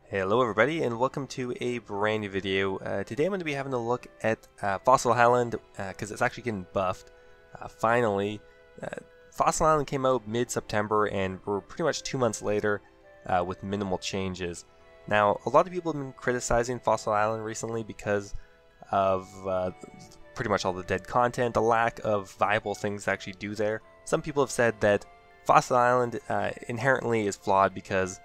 Hello everybody and welcome to a brand new video. Today I'm going to be having a look at Fossil Island because it's actually getting buffed. Finally, Fossil Island came out mid-September and we're pretty much 2 months later with minimal changes. Now, a lot of people have been criticizing Fossil Island recently because of pretty much all the dead content, the lack of viable things to actually do there. Some people have said that Fossil Island inherently is flawed because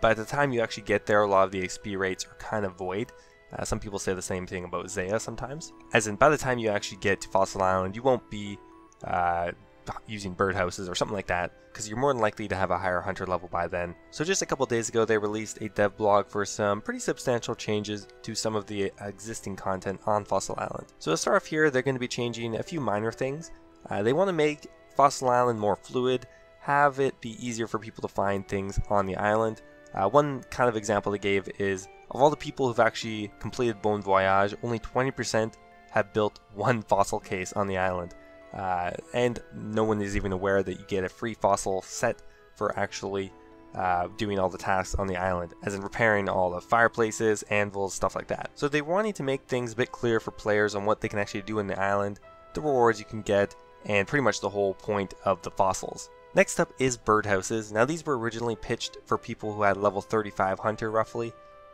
by the time you actually get there, a lot of the XP rates are kind of void. Some people say the same thing about Zaya sometimes. As in, by the time you actually get to Fossil Island, you won't be using birdhouses or something like that, because you're more than likely to have a higher hunter level by then. So just a couple days ago, they released a dev blog for some pretty substantial changes to some of the existing content on Fossil Island. So to start off here, they're going to be changing a few minor things. They want to make Fossil Island more fluid, have it be easier for people to find things on the island. One kind of example they gave is, of all the people who've actually completed Bon Voyage, only 20% have built one fossil case on the island. And no one is even aware that you get a free fossil set for actually doing all the tasks on the island, as in repairing all the fireplaces, anvils, stuff like that. So they wanted to make things a bit clearer for players on what they can actually do on the island, the rewards you can get, and pretty much the whole point of the fossils. Next up is birdhouses. Now these were originally pitched for people who had level 35 hunter roughly,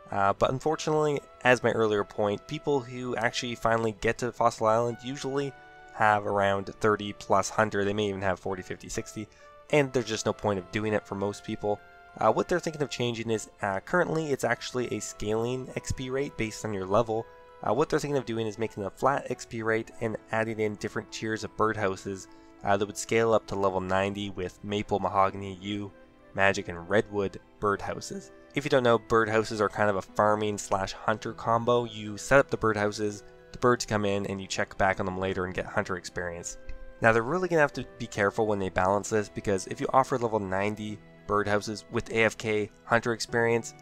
but unfortunately, as my earlier point, people who actually finally get to Fossil Island usually have around 30 plus hunter. They may even have 40, 50, 60, and there's just no point of doing it for most people. What they're thinking of changing is, currently it's actually a scaling XP rate based on your level. What they're thinking of doing is making a flat XP rate and adding in different tiers of birdhouses that would scale up to level 90 with maple, mahogany, yew, magic, and redwood birdhouses. If you don't know, birdhouses are kind of a farming slash hunter combo. You set up the birdhouses, the birds come in, and you check back on them later and get hunter experience. Now they're really going to have to be careful when they balance this, because if you offer level 90 birdhouses with AFK hunter experience,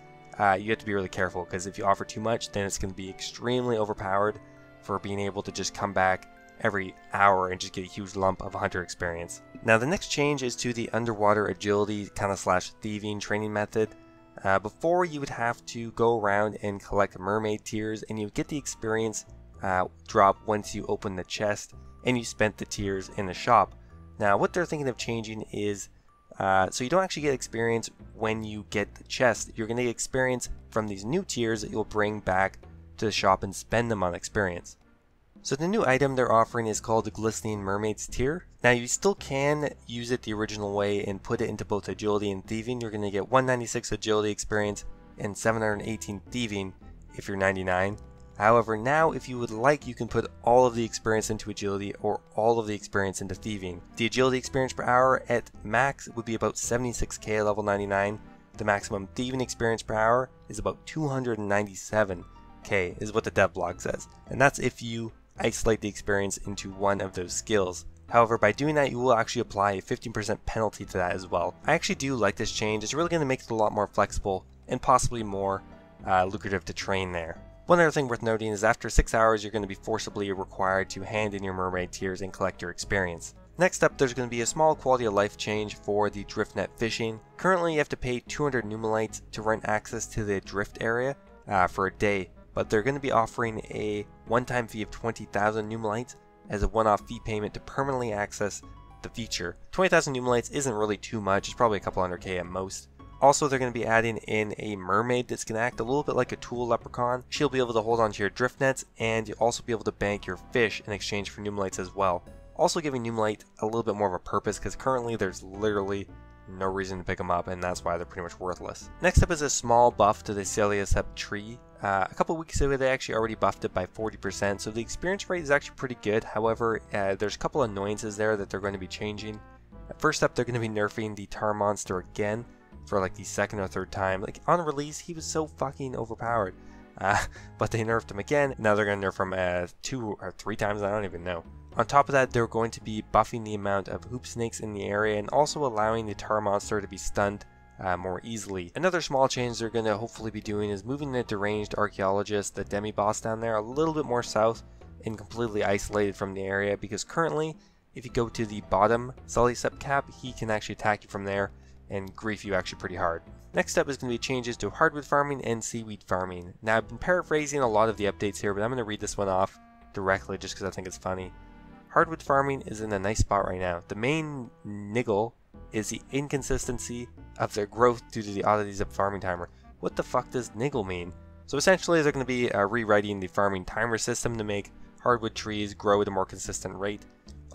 you have to be really careful, because if you offer too much, then it's going to be extremely overpowered for being able to just come back every hour and just get a huge lump of hunter experience. Now the next change is to the underwater agility kind of slash thieving training method. Before, you would have to go around and collect mermaid tiers, and you would get the experience drop once you open the chest and you spent the tiers in the shop. Now what they're thinking of changing is, so you don't actually get experience when you get the chest. You're going to get experience from these new tiers that you'll bring back to the shop and spend them on experience. So the new item they're offering is called the Glistening Mermaids tier. Now you still can use it the original way and put it into both agility and thieving. You're going to get 196 agility experience and 718 thieving if you're 99. However, now if you would like, you can put all of the experience into agility or all of the experience into thieving. The agility experience per hour at max would be about 76k at level 99. The maximum thieving experience per hour is about 297k is what the dev blog says. And that's if you isolate the experience into one of those skills. However, by doing that, you will actually apply a 15% penalty to that as well. I actually do like this change. It's really going to make it a lot more flexible and possibly more lucrative to train there. One other thing worth noting is after 6 hours, you're going to be forcibly required to hand in your mermaid tiers and collect your experience. Next up, there's going to be a small quality of life change for the Driftnet fishing. Currently, you have to pay 200 numelites to rent access to the drift area for a day, but they're going to be offering a one-time fee of 20,000 numelites as a one-off fee payment to permanently access the feature. 20,000 numelites isn't really too much, it's probably a couple hundred K at most. Also, they're going to be adding in a mermaid that's going to act a little bit like a tool leprechaun. She'll be able to hold onto your drift nets, and you'll also be able to bank your fish in exchange for numelites as well. Also giving numelite a little bit more of a purpose, because currently there's literally no reason to pick them up, and that's why they're pretty much worthless. Next up is a small buff to the Sulliuscep tree. A couple weeks ago, they actually already buffed it by 40%, so the experience rate is actually pretty good. However, there's a couple annoyances there that they're going to be changing. First up, they're going to be nerfing the tar monster again for like the second or third time. Like on release, he was so fucking overpowered, but they nerfed him again. Now they're going to nerf him 2 or 3 times, I don't even know. On top of that, they're going to be buffing the amount of hoop snakes in the area and also allowing the tar monster to be stunned more easily. Another small change they're going to hopefully be doing is moving the deranged archaeologist, the demi-boss down there, a little bit more south and completely isolated from the area, because currently if you go to the bottom Sulliuscep cap, he can actually attack you from there, and grief you actually pretty hard. Next up is going to be changes to hardwood farming and seaweed farming. Now I've been paraphrasing a lot of the updates here, but I'm going to read this one off directly just because I think it's funny. Hardwood farming is in a nice spot right now. The main niggle is the inconsistency of their growth due to the oddities of farming timer. What the fuck does niggle mean? So essentially they're going to be rewriting the farming timer system to make hardwood trees grow at a more consistent rate.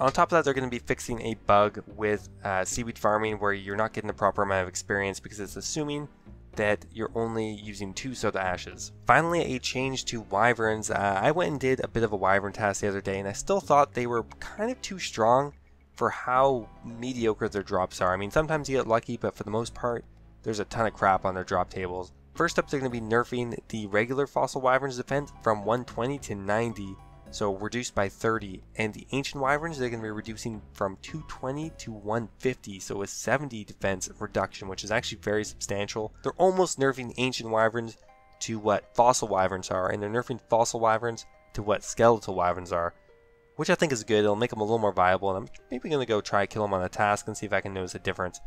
On top of that, they're going to be fixing a bug with seaweed farming where you're not getting the proper amount of experience because it's assuming that you're only using 2 soda ashes. Finally, a change to wyverns. I went and did a bit of a wyvern test the other day, and I still thought they were kind of too strong for how mediocre their drops are. I mean, sometimes you get lucky, but for the most part, there's a ton of crap on their drop tables. First up, they're going to be nerfing the regular fossil wyvern's defense from 120 to 90. So reduced by 30, and the ancient wyverns they're going to be reducing from 220 to 150, so a 70 defense reduction, which is actually very substantial. They're almost nerfing ancient wyverns to what fossil wyverns are, and they're nerfing fossil wyverns to what skeletal wyverns are, which I think is good. It'll make them a little more viable, and I'm maybe going to go try kill them on a task and see if I can notice a difference,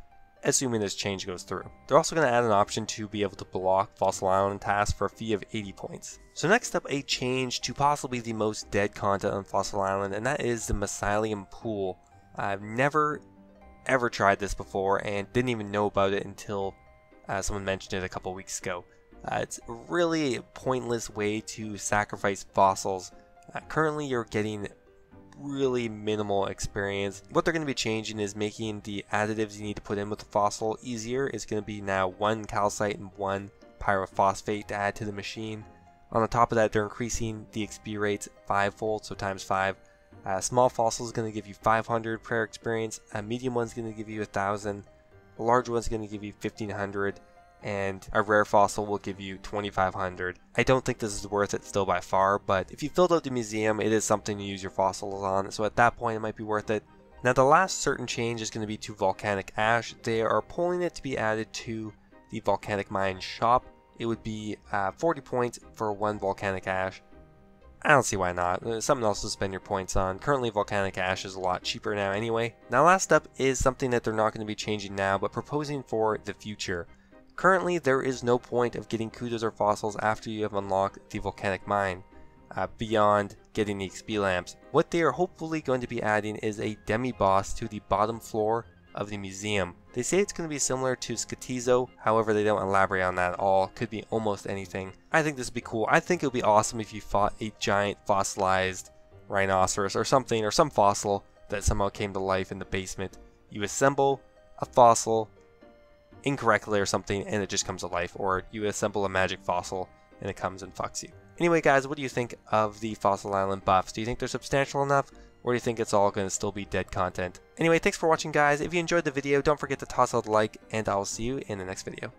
assuming this change goes through. They're also going to add an option to be able to block Fossil Island tasks for a fee of 80 points. So next up, a change to possibly the most dead content on Fossil Island, and that is the Mycelium Pool. I've never ever tried this before and didn't even know about it until someone mentioned it a couple weeks ago. It's really a pointless way to sacrifice fossils. Currently you're getting really minimal experience. What they're going to be changing is making the additives you need to put in with the fossil easier. It's going to be now 1 calcite and 1 pyrophosphate to add to the machine. On the top of that, they're increasing the XP rates 5-fold, so times 5. Small fossil is going to give you 500 per experience. A medium one's going to give you 1,000. A large one's going to give you 1,500. And a rare fossil will give you 2,500. I don't think this is worth it still by far, but if you filled out the museum, it is something to use your fossils on, so at that point it might be worth it. Now the last certain change is going to be to volcanic ash. They are pulling it to be added to the volcanic mine shop. It would be 40 points for 1 volcanic ash. I don't see why not. Something else to spend your points on. Currently volcanic ash is a lot cheaper now anyway. Now last up is something that they're not going to be changing now, but proposing for the future. Currently, there is no point of getting kudos or fossils after you have unlocked the volcanic mine, beyond getting the XP lamps. What they are hopefully going to be adding is a demi-boss to the bottom floor of the museum. They say it's going to be similar to Skatizo, however they don't elaborate on that at all. Could be almost anything. I think this would be cool. I think it would be awesome if you fought a giant fossilized rhinoceros or something, or some fossil that somehow came to life in the basement. You assemble a fossil incorrectly or something and it just comes to life, or you assemble a magic fossil and it comes and fucks you. Anyway guys, what do you think of the Fossil Island buffs? Do you think they're substantial enough, or do you think it's all going to still be dead content? Anyway, thanks for watching guys. If you enjoyed the video, don't forget to toss out a like, and I will see you in the next video.